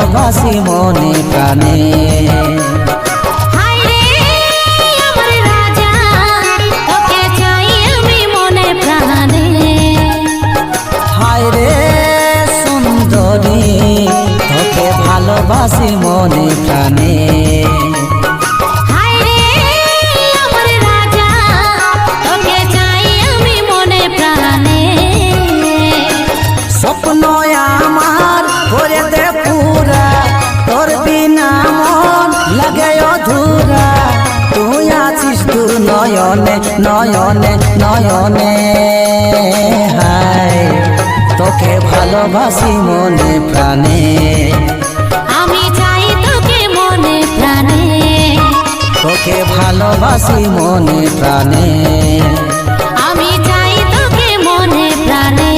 ভালোবাসি মনে প্রাণে। ভালোবাসি মনে প্রাণে। স্বপ্ন আমার করে দে পুরা, তোর বিনা মন লাগে অধুরা। তুই আছিস তোর নয়নে নয়নে নয়নে, হায় তোকে ভালোবাসি মনে প্রাণে। তোকে ভালোবাসি মনে প্রাণে।